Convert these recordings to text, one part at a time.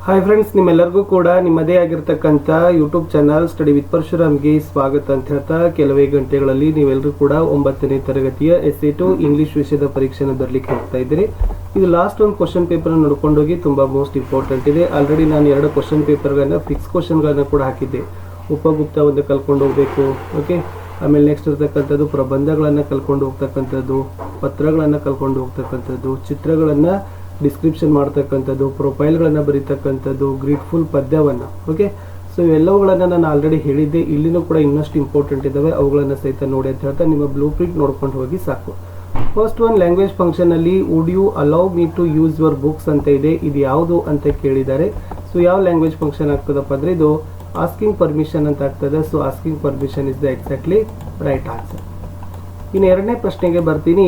Hi friends, ನಿಮ್ಮೆಲ್ಲರಿಗೂ ಕೂಡ ನಿಮ್ಮದೇ ಆಗಿರ್ತಕ್ಕಂಥ ಯೂಟ್ಯೂಬ್ ಚಾನಲ್ ಸ್ಟಡಿ ವಿತ್ ಪರಶುರಾಮ್ಗೆ ಸ್ವಾಗತ ಅಂತ ಹೇಳ್ತಾ, ಕೆಲವೇ ಗಂಟೆಗಳಲ್ಲಿ ನೀವೆಲ್ಲರೂ ಕೂಡ 9ನೇ ತರಗತಿಯ SA2 ಇಂಗ್ಲಿಷ್ ವಿಷಯದ ಪರೀಕ್ಷೆಯನ್ನು ಬರಲಿಕ್ಕೆ ಹೋಗ್ತಾ ಇದ್ದೀರಿ. ಇದು ಲಾಸ್ಟ್ ಒಂದು ಕ್ವಶನ್ ಪೇಪರ್ ನೋಡ್ಕೊಂಡೋಗಿ ತುಂಬ ಮೋಸ್ಟ್ ಇಂಪಾರ್ಟೆಂಟ್ ಇದೆ. ಆಲ್ರೆಡಿ ನಾನು 2 ಕ್ವಶನ್ ಪೇಪರ್ಗಳನ್ನ ಫಿಕ್ಸ್ ಕ್ವಶನ್ಗಳನ್ನ ಕೂಡ ಹಾಕಿದ್ದೆ. ಉಪಗುಪ್ತ ಒಂದು ಕಲ್ಕೊಂಡು ಹೋಗಬೇಕು, ಓಕೆ. ಆಮೇಲೆ ನೆಕ್ಸ್ಟ್ ಇರ್ತಕ್ಕಂಥದ್ದು ಪ್ರಬಂಧಗಳನ್ನು ಕಲ್ಕೊಂಡು ಹೋಗ್ತಕ್ಕಂಥದ್ದು, ಪತ್ರಗಳನ್ನು ಕಲ್ಕೊಂಡು ಹೋಗ್ತಕ್ಕಂಥದ್ದು, ಚಿತ್ರಗಳನ್ನು ಡಿಸ್ಕ್ರಿಪ್ಷನ್ ಮಾಡ್ತಕ್ಕಂಥದ್ದು, ಪ್ರೊಫೈಲ್ಗಳನ್ನು ಬರೀತಕ್ಕಂಥದ್ದು, ಗ್ರೀಟ್ಫುಲ್ ಪದ್ಯವನ್ನು, ಓಕೆ. ಸೊ ಇವೆಲ್ಲವುಗಳನ್ನು ನಾನು ಆಲ್ರೆಡಿ ಹೇಳಿದ್ದೆ. ಇಲ್ಲಿನೂ ಕೂಡ ಇನ್ನಷ್ಟು ಇಂಪಾರ್ಟೆಂಟ್ ಇದ್ದಾವೆ, ಅವುಗಳನ್ನು ಸಹಿತ ನೋಡಿ ಅಂತ ಹೇಳ್ತಾ ನಿಮ್ಮ ಬ್ಲೂ ಪ್ರಿಂಟ್ ನೋಡ್ಕೊಂಡು ಹೋಗಿ ಸಾಕು. ಫಸ್ಟ್ ಒನ್ ಲ್ಯಾಂಗ್ವೇಜ್ ಫಂಕ್ಷನಲ್ಲಿ would you allow me to use your books ಅಂತ ಇದೆ. ಇದು ಯಾವುದು ಅಂತ ಕೇಳಿದ್ದಾರೆ. ಸೊ ಯಾವ ಲ್ಯಾಂಗ್ವೇಜ್ ಫಂಕ್ಷನ್ ಆಗ್ತದಪ್ಪ ಅಂದರೆ ಇದು ಆಸ್ಕಿಂಗ್ ಪರ್ಮಿಷನ್ ಅಂತ ಆಗ್ತದೆ. So asking permission is the exactly right answer. ಇನ್ನು ಎರಡನೇ ಪ್ರಶ್ನೆಗೆ ಬರ್ತೀನಿ.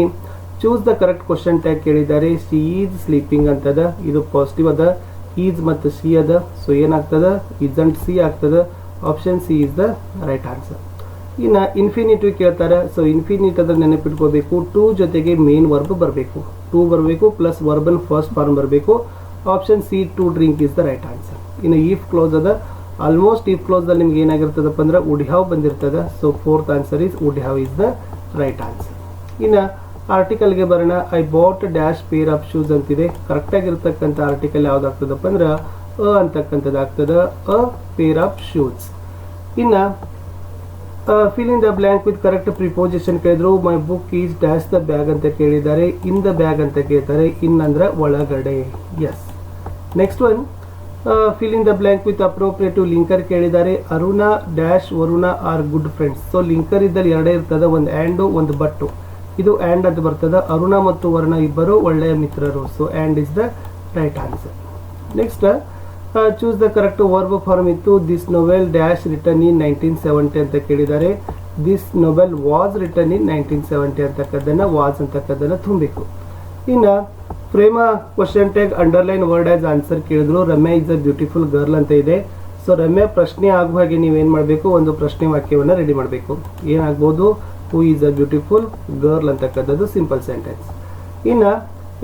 Choose the correct question tag ಕೇಳಿದ್ದಾರೆ. ಶಿ ಈಸ್ ಸ್ಲೀಪಿಂಗ್ ಅಂತದ. ಇದು ಪಾಸಿಟಿವ್ ಅದ. ಈಸ್ ಮತ್ತು ಸಿ ಅದ. ಸೊ ಏನಾಗ್ತದ? ಇಸಂಟ್ ಸಿ ಆಗ್ತದ. Option C is the right answer. ಇನ್ನು ಇನ್ಫಿನಿಟಿವ್ ಕೇಳ್ತಾರೆ. ಸೊ ಇನ್ಫಿನಿಟ್ ಅದ್ರ ನೆನಪಿಟ್ಕೋಬೇಕು. ಟು ಜೊತೆಗೆ ಮೇನ್ ವರ್ಬ್ ಬರಬೇಕು. ಟು ಬರಬೇಕು ಪ್ಲಸ್ ವರ್ಬನ್ ಫಸ್ಟ್ ಫಾರ್ಮ್ ಬರಬೇಕು. Option C to drink is the right answer. ಇನ್ನು ಈಫ್ ಕ್ಲೋಸ್ ಅದ. ಆಲ್ಮೋಸ್ಟ್ ಈಫ್ ಕ್ಲೋಸ್ದಲ್ಲಿ ನಿಮ್ಗೆ ಏನಾಗಿರ್ತದಪ್ಪ ಅಂದ್ರೆ ವುಡ್ ಹ್ಯಾವ್ ಬಂದಿರ್ತದೆ. So fourth answer is would have is the right answer. ಇನ್ನು ಆರ್ಟಿಕಲ್ಗೆ ಬರೋಣ. I bought dash peer of shoes ಅಂತಿದೆ. ಕರೆಕ್ಟಾಗಿರ್ತಕ್ಕಂಥ ಆರ್ಟಿಕಲ್ ಯಾವುದಾಗ್ತದಪ್ಪ ಅಂದ್ರೆ ಅಂತಕ್ಕಂಥದ್ದು ಆಗ್ತದೆ. A pair of shoes. ಇನ್ನು fill in the blank with correct preposition ಕೇಳಿದ್ರು. My book is dash the bag ಅಂತ ಕೇಳಿದ್ದಾರೆ. ಇನ್ ದ ಬ್ಯಾಗ್ ಅಂತ ಕೇಳ್ತಾರೆ. ಇನ್ ಅಂದ್ರೆ ಒಳಗಡೆ. Yes. Next one fill in the blank with appropriative linker ಕೇಳಿದ್ದಾರೆ. Aruna dash Varuna are good friends. So linker ಇದ್ದಲ್ಲಿ ಎರಡೇ ಇರ್ತದೆ, ಒಂದು ಆ್ಯಂಡು ಒಂದು ಬಟ್ಟು. ಇದು ಆ್ಯಂಡ್ ಅಂತ ಬರ್ತದೆ. ಅರುಣ ಮತ್ತು ವರ್ಣ ಇಬ್ಬರು ಒಳ್ಳೆಯ ಮಿತ್ರರು. So and is the right answer. Next choose the correct verb form ಇತ್ತು. This novel dash return in 1970 ಅಂತ ಕೇಳಿದ್ದಾರೆ. This novel was return in 1970 ಅಂತಕ್ಕದ್ದನ್ನು ವಾಸ್ ಅಂತಕ್ಕದ್ದನ್ನು ತುಂಬಬೇಕು. ಇನ್ನು frame question tag underline word as answer ಕೇಳಿದ್ರು. Ramya is a beautiful girl ಅಂತ ಇದೆ. ಸೊ ರಮ್ಯಾ ಪ್ರಶ್ನೆ ಆಗುವ ಹಾಗೆ ನೀವೇನು ಮಾಡಬೇಕು? ಒಂದು ಪ್ರಶ್ನೆ ವಾಕ್ಯವನ್ನು ರೆಡಿ ಮಾಡಬೇಕು. ಏನಾಗ್ಬೋದು? Who is a beautiful girl ಅಂತಕ್ಕಂಥದ್ದು ಸಿಂಪಲ್ ಸೆಂಟೆನ್ಸ್. ಇನ್ನು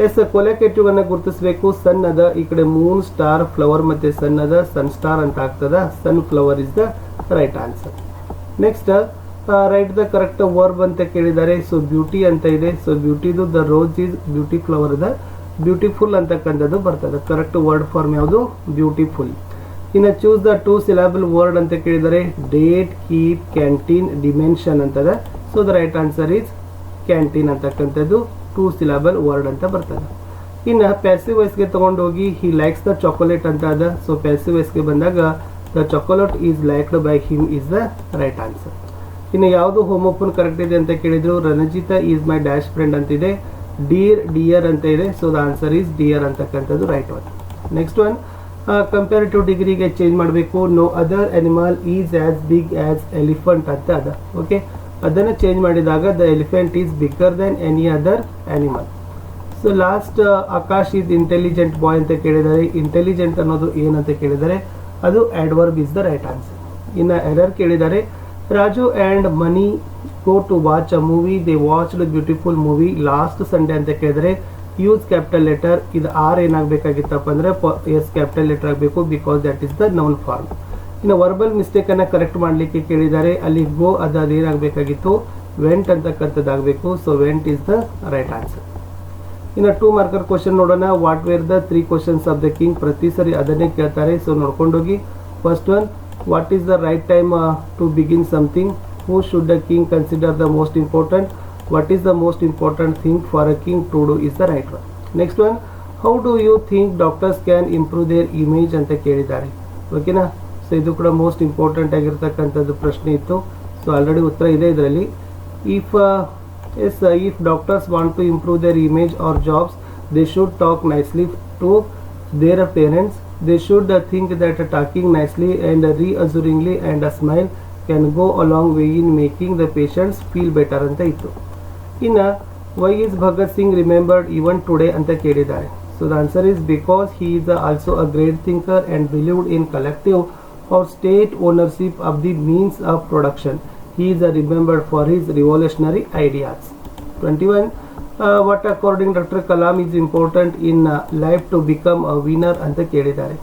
ಎಸ್ ಕೊಲೆಕೇಟಿವ್ ಅನ್ನು ಗುರುತಿಸಬೇಕು. ಸನ್ ಅದ. ಈ ಕಡೆ ಮೂನ್, ಸ್ಟಾರ್, ಫ್ಲವರ್ ಮತ್ತೆ ಸನ್ ಅದ. ಸನ್ ಸ್ಟಾರ್ ಅಂತ ಆಗ್ತದ. Sunflower is the right answer. Next write the correct verb ಅಂತ ಕೇಳಿದ್ದಾರೆ. ಸೊ ಬ್ಯೂಟಿ ಅಂತ ಇದೆ. ಸೊ ಬ್ಯೂಟಿದು the rose is beauty flower the beautiful ಅಂತಕ್ಕಂಥದ್ದು ಬರ್ತದೆ. ಕರೆಕ್ಟ್ ವರ್ಡ್ ಫಾರ್ಮ್ ಯಾವುದು? ಬ್ಯೂಟಿಫುಲ್. ಇನ್ನು ಚೂಸ್ ದ 2 ಸಿಲಾಬಲ್ ವರ್ಡ್ ಅಂತ ಕೇಳಿದರೆ. ಡೇಟ್, ಕೀಪ್, ಕ್ಯಾಂಟೀನ್, ಡಿಮೆನ್ಷನ್ ಅಂತದ. So the right answer is canteen ಅಂತಕ್ಕಂಥದ್ದು 2 ಸಿಲಾಬಲ್ ವರ್ಡ್ ಅಂತ ಬರ್ತದೆ. ಇನ್ನು ಪ್ಯಾಸಿವ್ ವಾಯ್ಸ್ಗೆ ತಗೊಂಡೋಗಿ ಹಿ ಲೈಕ್ಸ್ ದ ಚಾಕೊಲೇಟ್ ಅಂತ ಅದ. ಸೊ ಪ್ಯಾಸಿವ್ ವಾಯ್ಸ್ಗೆ ಬಂದಾಗ the chocolate is liked by him is the right answer. ಇನ್ನು ಯಾವುದು ಹೋಮೋಫೋನ್ ಕರೆಕ್ಟ್ ಇದೆ ಅಂತ ಕೇಳಿದ್ರು. Ranjita is my dash friend ಅಂತಿದೆ. ಡೀರ್, ಡಿಯರ್ ಅಂತ ಇದೆ. So the answer is dear ಅಂತಕ್ಕಂಥದ್ದು right one. Next one comparative ಡಿಗ್ರಿಗೆ ಚೇಂಜ್ ಮಾಡಬೇಕು. No other animal is as big as elephant ಅಂತ ಅದ. ಓಕೆ, ಅದನ್ನು ಚೇಂಜ್ ಮಾಡಿದಾಗ the elephant is bigger than any other animal. So last Akash is intelligent boy ಅಂತ ಕೇಳಿದ್ದಾರೆ. Intelligent ಅನ್ನೋದು ಏನಂತ ಕೇಳಿದರೆ ಅದು adverb is the right answer. ಇನ್ನು ಎರರ್ ಕೇಳಿದ್ದಾರೆ. Raju and Mani go to watch a movie. They watched beautiful movie last Sunday ಅಂತ ಕೇಳಿದರೆ ಯೂಸ್ ಕ್ಯಾಪಿಟಲ್ ಲೆಟರ್. ಇದು ಆರ್ ಏನಾಗಬೇಕಾಗಿತ್ತಪ್ಪ ಅಂದರೆ ಎಸ್ ಕ್ಯಾಪಿಟಲ್ ಲೆಟರ್ ಆಗಬೇಕು, because that is the noun form. ಇನ್ನು verbal ಮಿಸ್ಟೇಕನ್ನು ಕರೆಕ್ಟ್ ಮಾಡಲಿಕ್ಕೆ ಕೇಳಿದ್ದಾರೆ. ಅಲ್ಲಿ ಗೋ ಅದೇನಾಗಬೇಕಾಗಿತ್ತು? ವೆಂಟ್ ಅಂತಕ್ಕಂಥದ್ದಾಗಬೇಕು. So went is the right answer. ಇನ್ನು 2 ಮಾರ್ಕರ್ ಕ್ವಶನ್ ನೋಡೋಣ. What were the 3 questions of the king? ಪ್ರತಿ ಸರಿ ಅದನ್ನೇ ಕೇಳ್ತಾರೆ. ಸೊ ನೋಡ್ಕೊಂಡೋಗಿ. First one, what is the right time to begin something? Who should the king consider the most important? What is the most important thing for a king to do is the right one. Next one, how do you think doctors can improve their image ಅಂತ ಕೇಳಿದ್ದಾರೆ. ಓಕೆನಾ? So ಇದು ಕೂಡ most important ಆಗಿರ್ತಕ್ಕಂಥದ್ದು ಪ್ರಶ್ನೆ ಇತ್ತು. So already ಉತ್ತರ ಇದೆ ಇದರಲ್ಲಿ. If doctors want to improve their image or jobs, they should talk nicely to their parents. They should think that talking nicely and reassuringly and a smile can go a long way in making the patients feel better ಅಂತ ಇತ್ತು. ಇನ್ನು why is Bhagat Singh remembered even today ಅಂತ ಕೇಳಿದ್ದಾರೆ. So the answer is because he is also a great thinker and believed in collective or state ownership of the means of production. He is remembered for his revolutionary ideas. 21 what according Dr. Kalam is important in life to become a winner ಅಂತ ಕೇಳಿದ್ದಾರೆ.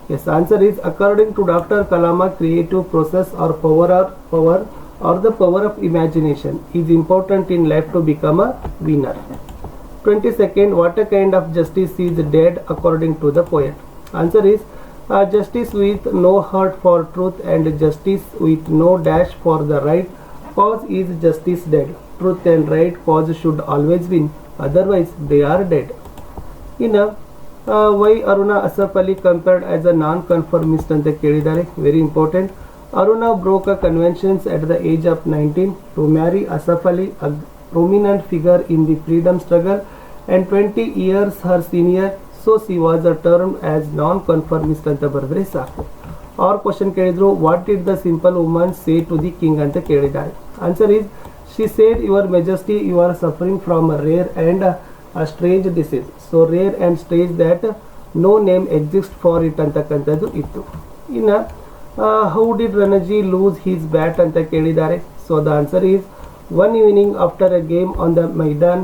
Yes, answer is according to Dr. Kalama, creative process or the power of imagination is important in life to become a winner. 22nd, what a kind of justice is dead according to the poet? Answer is justice with no heart for truth and justice with no dash for the right cause is justice dead. Truth and right cause should always win, otherwise they are dead. In why Aruna Asaf Ali compared as a non-conformist ಅಂತ ಕೇಳಿದ್ದಾರೆ. Very important. Aruna broke a conventions at the age of 19 to marry Asaf Ali, a prominent figure in the freedom struggle and 20 years her senior, so she was termed as non-conformist ಅಂತ ಬರೆದ್ರೆ ಸಾಕು. Or question ಕೇಳಿದ್ರು, what did the simple woman say to the king ಅಂತ ಕೇಳಿದ್ದಾರೆ. Answer is, she said, your majesty, you are suffering from a rare and a strange disease. So rare and strange that no name exists for it ಅಂತಕ್ಕಂಥದ್ದು ಇತ್ತು. ಇನ್ನು how did Ranaji lose his bat ಅಂತ ಕೇಳಿದ್ದಾರೆ. So the answer is, one evening after a game on the Maidan,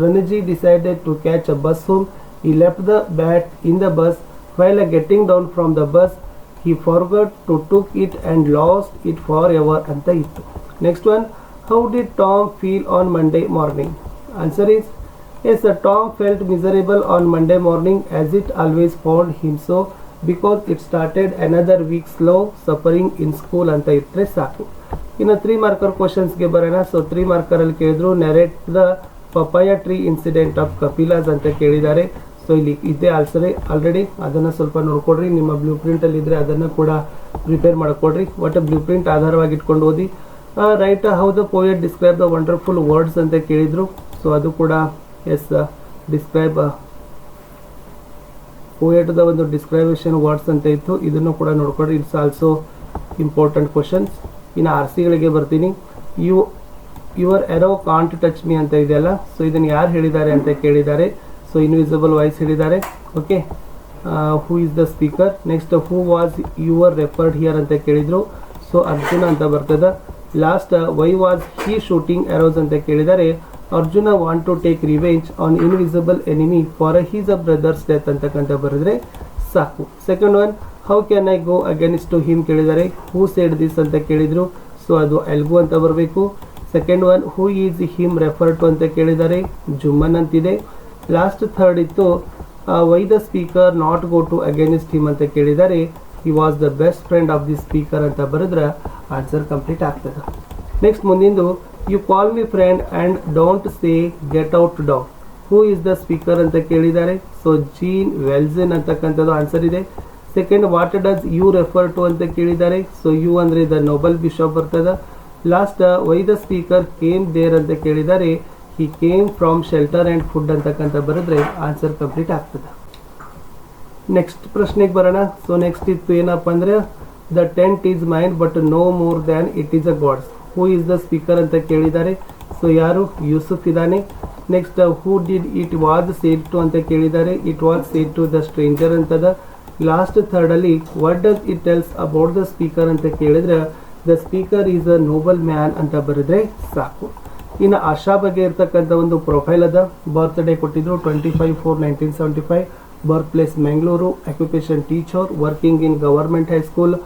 Ranaji decided to catch a bus home. He left the bat in the bus. While getting down from the bus, he forgot to took it and lost it forever ಅಂತ ಇತ್ತು. Next one, how did Tom feel on Monday morning? Answer is, yes, Tom felt miserable on Monday morning as it always found him so because it started another week slow suffering in school ಅಂತ ಇಟ್ಟರೆ ಸಾಕು. ಇನ್ನು 3 marker ಕ್ವಶನ್ಸ್ಗೆ ಬರೋಣ. So 3 ಮಾರ್ಕರಲ್ಲಿ ಕೇಳಿದ್ರು, narrate the papaya tree incident of Kapila's ಅಂತ ಕೇಳಿದ್ದಾರೆ. So ಇಲ್ಲಿ ಇದೇ ಆಲ್ರೆಡಿ ಅದನ್ನು ಸ್ವಲ್ಪ ನೋಡ್ಕೊಡ್ರಿ. ನಿಮ್ಮ ಬ್ಲೂ ಪ್ರಿಂಟಲ್ಲಿ ಇದ್ದರೆ ಅದನ್ನು ಕೂಡ ಪ್ರಿಪೇರ್ ಮಾಡ್ಕೊಡ್ರಿ. ಒಟ್ಟು ಬ್ಲೂ ಪ್ರಿಂಟ್ ಆಧಾರವಾಗಿ ಇಟ್ಕೊಂಡು ಓದಿ. Right how the poet describe the wonderful words ಅಂತ ಕೇಳಿದ್ರು. ಸೊ ಅದು ಕೂಡ ಎಸ್ ಡಿಸ್ಕ್ರೈಬ್ ಪೋಯೆಟ್ದ ಒಂದು ಡಿಸ್ಕ್ರೈಬೇಷನ್ ವರ್ಡ್ಸ್ ಅಂತ ಇತ್ತು. ಇದನ್ನು ಕೂಡ ನೋಡ್ಕೊಡ್ರಿ. It's also important questions. ಇನ್ನು ಆರ್ ಸಿಗಳಿಗೆ ಬರ್ತೀನಿ. Your arrow can't touch me ಅಂತ ಇದೆಯಲ್ಲ, ಸೊ ಇದನ್ನು ಯಾರು ಹೇಳಿದ್ದಾರೆ ಅಂತ ಕೇಳಿದ್ದಾರೆ. ಸೊ ಇನ್ವಿಸಿಬಲ್ ವಾಯ್ಸ್ ಹೇಳಿದ್ದಾರೆ. Okay, who is the speaker. Next, who was your referred here ಅಂತ ಕೇಳಿದ್ರು. ಸೊ ಅರ್ಜುನ ಅಂತ ಬರ್ತದೆ. Last, why was he shooting arrows ಅಂತ ಕೇಳಿದ್ದಾರೆ. Arjuna want to take revenge on invisible enemy for his a brothers death ಅಂತಕ್ಕಂಥ ಬರೆದ್ರೆ ಸಾಕು. Second one, how can I go against to him ಕೇಳಿದ್ದಾರೆ. ಹೂ ಸೇಡ್ ದಿಸ್ ಅಂತ ಕೇಳಿದ್ರು. ಸೊ ಅದು ಎಲ್ಗು ಅಂತ ಬರಬೇಕು. Second one, who is him refer to ಅಂತ ಕೇಳಿದ್ದಾರೆ. ಜುಮ್ಮನ್ ಅಂತಿದೆ. ಲಾಸ್ಟ್ ಥರ್ಡ್ ಇತ್ತು, why the speaker not go to against him ಅಂತ ಕೇಳಿದ್ದಾರೆ. He was the best friend of the speaker ಅಂತ ಬರೆದ್ರೆ ಆನ್ಸರ್ ಕಂಪ್ಲೀಟ್ ಆಗ್ತದೆ. ನೆಕ್ಸ್ಟ್ ಮುಂದಿಂದು, you call me friend and don't say get out down. Who is the speaker ಅಂತ ಕೇಳಿದ್ದಾರೆ. So Jean Wellson ಅಂತಕ್ಕಂಥದ್ದು answer ಇದೆ. Second, what does you refer to ಅಂತ ಕೇಳಿದ್ದಾರೆ. ಸೊ ಯು ಅಂದರೆ ದ ನೋಬಲ್ ಬಿಷಪ್ ಬರ್ತದೆ. Last, why the speaker came there ಅಂತ ಕೇಳಿದ್ದಾರೆ. He came from shelter and food ಅಂತಕ್ಕಂಥ ಬರೆದ್ರೆ ಆನ್ಸರ್ ಕಂಪ್ಲೀಟ್ ಆಗ್ತದೆ. ನೆಕ್ಸ್ಟ್ ಪ್ರಶ್ನೆಗೆ ಬರೋಣ. ಸೊ ನೆಕ್ಸ್ಟ್ ಇತ್ತು ಏನಪ್ಪ ಅಂದರೆ, the tent is mine but no more than it is a gods. Who is the speaker ಅಂತ ಕೇಳಿದ್ದಾರೆ. ಸೊ ಯಾರು? ಯೂಸುಫ್ ಇದ್ದಾನೆ. Next, who did it was said to ಅಂತ ಕೇಳಿದ್ದಾರೆ. It was said to the stranger ಅಂತದ. ಲಾಸ್ಟ್ ಥರ್ಡಲ್ಲಿ, what does it tells about the speaker ಅಂತ ಕೇಳಿದ್ರೆ, the speaker is a noble man ಅಂತ ಬರೆದ್ರೆ ಸಾಕು. ಇನ್ನು ಆಶಾ ಬಗ್ಗೆ ಇರ್ತಕ್ಕಂಥ ಒಂದು ಪ್ರೊಫೈಲ್ ಅದ. ಬರ್ತ್ಡೇ ಕೊಟ್ಟಿದ್ರು 25/4/1975. Birth place Mangalore. Occupation teacher, working in government high school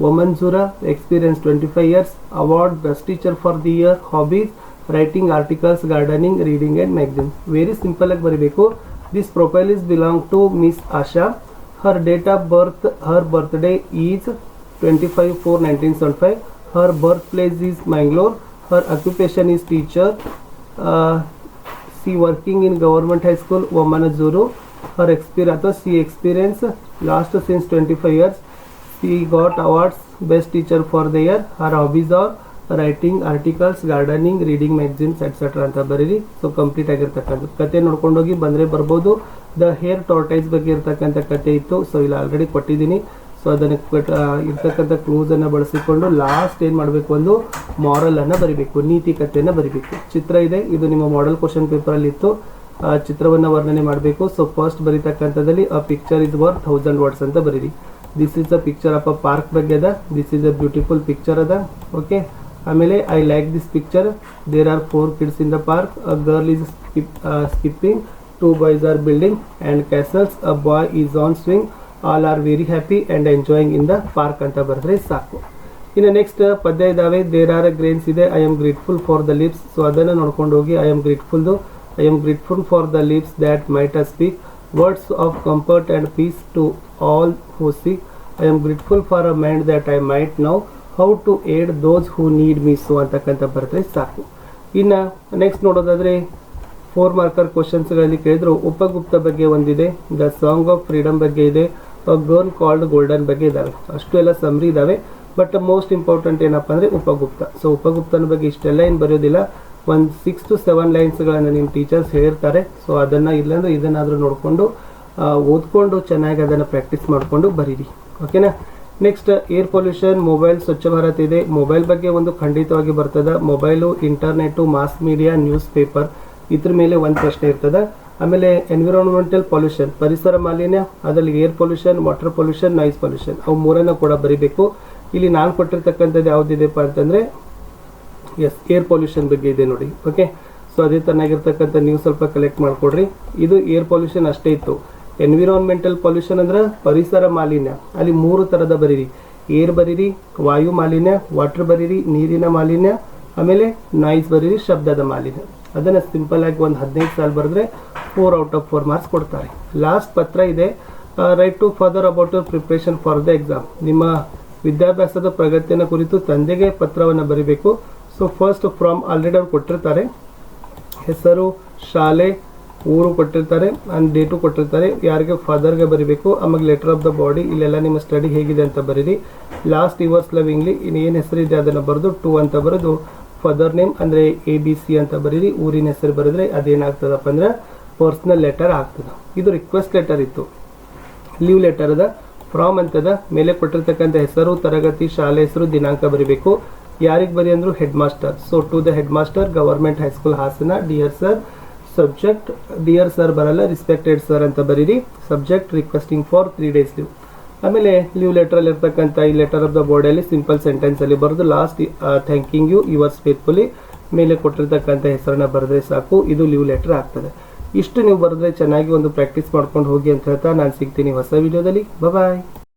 Womanzura, experience 25 years, award best teacher for the year, hobbies, writing articles, gardening, reading and magazine. Very simple ಆಗಿ ಬರೀಬೇಕು. This profile is belong to Miss Asha. Her date of birth, her birthday is 25/4/1975. Her birthplace is Mangalore. Her occupation is teacher. She working in government high school Womanzuru. Her experience last since 25 years. She got awards best teacher for the year. Her hobbies are writing articles, gardening, reading magazines, etc. ಅಂತ ಬರೀರಿ. So complete ಆಗಿರ್ತಕ್ಕಂಥ ಕತೆ ನೋಡ್ಕೊಂಡೋಗಿ ಬಂದರೆ ಬರ್ಬೋದು. The hair tortoise ಬಗ್ಗೆ ಇರ್ತಕ್ಕಂಥ ಕತೆ ಇತ್ತು. ಸೊ ಇಲ್ಲಿ ಆಲ್ರೆಡಿ ಕೊಟ್ಟಿದ್ದೀನಿ. ಸೊ ಅದನ್ನು ಇರ್ತಕ್ಕಂಥ ಕ್ಲೂಸನ್ನು ಬಳಸಿಕೊಂಡು ಲಾಸ್ಟ್ ಏನು ಮಾಡಬೇಕು, ಒಂದು ಮಾರಲನ್ನು ಬರಿಬೇಕು, ನೀತಿ ಕಥೆಯನ್ನು ಬರಿಬೇಕು. ಚಿತ್ರ ಇದೆ, ಇದು ನಿಮ್ಮ ಮಾಡೆಲ್ ಕ್ವಶನ್ ಪೇಪರಲ್ಲಿ ಇತ್ತು. ಚಿತ್ರವನ್ನು ವರ್ಣನೆ ಮಾಡಬೇಕು. ಸೊ ಫಸ್ಟ್ ಬರೀತಕ್ಕಂಥದ್ದಲ್ಲಿ a picture is worth 1000 words ಅಂತ ಬರೀರಿ. This is a picture of a park ಬಗ್ಗೆ ಅದ. This is a beautiful picture ಅದ. ಓಕೆ, ಆಮೇಲೆ I like this picture. There are 4 kids in the park. A girl is skipping. 2 boys are building and castles. A boy is on swing. All are very happy and enjoying in the park ಅಂತ ಬರೆದ್ರೆ ಸಾಕು. ಇನ್ನು next ಪದ್ಯ ಇದ್ದಾವೆ. There are grains ಇದೆ. I am grateful for the lips. So ಅದನ್ನು ನೋಡ್ಕೊಂಡು ಹೋಗಿ I am grateful for the lips that might a speak words of comfort and peace to all who seek. I am grateful for a mind that I might now how to aid those who need me so ಅಂತಕ್ಕಂಥ ಬರೆದ್ರೆ ಸಾಕು. ಇನ್ನು next ನೋಡೋದಾದರೆ 4 marker ಕ್ವಶನ್ಸ್ಗಳಲ್ಲಿ ಕೇಳಿದ್ರು. ಉಪಗುಪ್ತ ಬಗ್ಗೆ ಒಂದಿದೆ, the song of freedom ಬಗ್ಗೆ ಇದೆ, ಅ ಗರ್ಲ್ ಕಾಲ್ಡ್ ಗೋಲ್ಡನ್ ಬಗ್ಗೆ ಇದ್ದಾವೆ. ಅಷ್ಟು ಎಲ್ಲ ಸಮ್ರಿ ಇದ್ದಾವೆ. ಬಟ್ ಮೋಸ್ಟ್ ಇಂಪಾರ್ಟೆಂಟ್ ಏನಪ್ಪ ಅಂದರೆ ಉಪಗುಪ್ತ. ಸೊ ಉಪಗುಪ್ತನ ಬಗ್ಗೆ ಇಷ್ಟೆಲ್ಲ ಏನು ಬರೆಯೋದಿಲ್ಲ, ಒಂದು 6 to 7 ಲೈನ್ಸ್ಗಳನ್ನು ನಿಮ್ಮ ಟೀಚರ್ಸ್ ಹೇಳಿರ್ತಾರೆ. ಸೊ ಅದನ್ನು ಇಲ್ಲಾಂದರೆ ಇದನ್ನಾದರೂ ನೋಡಿಕೊಂಡು ಓದ್ಕೊಂಡು ಚೆನ್ನಾಗಿ ಅದನ್ನು ಪ್ರಾಕ್ಟೀಸ್ ಮಾಡಿಕೊಂಡು ಬರೀರಿ. ಓಕೆನಾ. Next air pollution, mobile, Swachh Bharat ಇದೆ. ಮೊಬೈಲ್ ಬಗ್ಗೆ ಒಂದು ಖಂಡಿತವಾಗಿ ಬರ್ತದೆ. Mobile, internet, mass media, newspaper, ಇದ್ರ ಮೇಲೆ ಒಂದು ಪ್ರಶ್ನೆ ಇರ್ತದೆ. ಆಮೇಲೆ ಎನ್ವಿರಾನ್ಮೆಂಟಲ್ ಪೊಲ್ಯೂಷನ್, ಪರಿಸರ ಮಾಲಿನ್ಯ, ಅದರಲ್ಲಿ air pollution, water pollution, noise pollution, ಅವು ಮೂರನ್ನು ಕೂಡ ಬರೀಬೇಕು. ಇಲ್ಲಿ ನಾನು ಕೊಟ್ಟಿರ್ತಕ್ಕಂಥದ್ದು ಯಾವುದಿದೆಪ್ಪ ಅಂತಂದರೆ ಏರ್ ಪೊಲ್ಯೂಷನ್ ಬಗ್ಗೆ ಇದೆ ನೋಡಿ. ಓಕೆ. ಸೊ ಅದೇ ತನ್ನಾಗಿರ್ತಕ್ಕಂಥ ನೀವು ಸ್ವಲ್ಪ ಕಲೆಕ್ಟ್ ಮಾಡಿಕೊಡ್ರಿ. ಇದು ಏರ್ ಪೊಲ್ಯೂಷನ್ ಅಷ್ಟೇ ಇತ್ತು. ಎನ್ವಿರಾನ್ಮೆಂಟಲ್ ಪೊಲ್ಯೂಷನ್ ಅಂದ್ರೆ ಪರಿಸರ ಮಾಲಿನ್ಯ, ಅಲ್ಲಿ 3 ಥರದ ಬರೀರಿ. ಏರ್ ಬರೀರಿ, ವಾಯು ಮಾಲಿನ್ಯ, ವಾಟರ್ ಬರೀರಿ, ನೀರಿನ ಮಾಲಿನ್ಯ, ಆಮೇಲೆ ನಾಯ್ಸ್ ಬರೀರಿ, ಶಬ್ದದ ಮಾಲಿನ್ಯ. ಅದನ್ನು ಸಿಂಪಲ್ ಆಗಿ ಒಂದು 15 ಸಾಲ ಬರೆದ್ರೆ 4 out of 4 ಮಾರ್ಕ್ಸ್ ಕೊಡ್ತಾರೆ. ಲಾಸ್ಟ್ ಪತ್ರ ಇದೆ, write to father about your preparation for the exam. ನಿಮ್ಮ ವಿದ್ಯಾಭ್ಯಾಸದ ಪ್ರಗತಿಯನ್ನು ಕುರಿತು ತಂದೆಗೆ ಪತ್ರವನ್ನು ಬರೀಬೇಕು. ಸೊ ಫಸ್ಟ್ ಫ್ರಮ್ ಆಲ್ರೆಡಿ ಅವ್ರು ಕೊಟ್ಟಿರ್ತಾರೆ, ಹೆಸರು, ಶಾಲೆ, ಊರು ಕೊಟ್ಟಿರ್ತಾರೆ, ಆ್ಯಂಡ್ ಡೇಟು ಕೊಟ್ಟಿರ್ತಾರೆ. ಯಾರಿಗೆ ಫಾದರ್ಗೆ ಬರೀಬೇಕು. ಆಮೇಲೆ ಲೆಟರ್ ಆಫ್ ದ ಬಾಡಿ, ಇಲ್ಲೆಲ್ಲ ನಿಮ್ಮ ಸ್ಟಡಿ ಹೇಗಿದೆ ಅಂತ ಬರೀರಿ. ಲಾಸ್ಟ್ ಯುವರ್ಸ್ ಲವಿಂಗ್ಲಿ, ಇನ್ನೇನು ಹೆಸರಿದೆ ಅದನ್ನು ಬರೆದು 2 ಅಂತ ಬರೆದು ಫಾದರ್ ನೇಮ್ ಅಂದರೆ ABC ಅಂತ ಬರೀರಿ. ಊರಿನ ಹೆಸರು ಬರೆದ್ರೆ ಅದೇನಾಗ್ತದಪ್ಪ ಅಂದ್ರೆ ಪರ್ಸ್ನಲ್ ಲೆಟರ್ ಆಗ್ತದೆ. ಇದು ರಿಕ್ವೆಸ್ಟ್ ಲೆಟರ್ ಇತ್ತು. ಲೀವ್ ಲೆಟರ್ ಅದ. ಫ್ರಾಮ್ ಅಂತದ. ಮೇಲೆ ಕೊಟ್ಟಿರ್ತಕ್ಕಂಥ ಹೆಸರು, ತರಗತಿ, ಶಾಲೆ ಹೆಸರು, ದಿನಾಂಕ ಬರೀಬೇಕು. ಯಾರಿಗೆ ಬರೀ ಅಂದ್ರು headmaster. So to the headmaster, government high school Hassan, dear sir. Subject dear sir ಬರಲ್ಲ, ರಿಸ್ಪೆಕ್ಟೆಡ್ ಸರ್ ಅಂತ ಬರೀರಿ. Subject requesting for 3 days leave. ಆಮೇಲೆ ಲೀವ್ ಲೆಟರಲ್ಲಿ ಇರ್ತಕ್ಕಂಥ ಈ ಲೆಟರ್ ಆಫ್ ದ ಬಾಡಿಯಲ್ಲಿ ಸಿಂಪಲ್ ಸೆಂಟೆನ್ಸಲ್ಲಿ ಬರೆದು last thanking you yours faithfully ಮೇಲೆ ಕೊಟ್ಟಿರ್ತಕ್ಕಂಥ ಹೆಸರನ್ನ ಬರೆದ್ರೆ ಸಾಕು. ಇದು ಲೀವ್ ಲೆಟರ್ ಆಗ್ತದೆ. ಇಷ್ಟು ನೀವು ಬರೆದ್ರೆ ಚೆನ್ನಾಗಿ ಒಂದು ಪ್ರಾಕ್ಟೀಸ್ ಮಾಡ್ಕೊಂಡು ಹೋಗಿ ಅಂತ ಹೇಳ್ತಾ ನಾನು ಸಿಗ್ತೀನಿ ಹೊಸ ವಿಡಿಯೋದಲ್ಲಿ. ಬಾಯ್.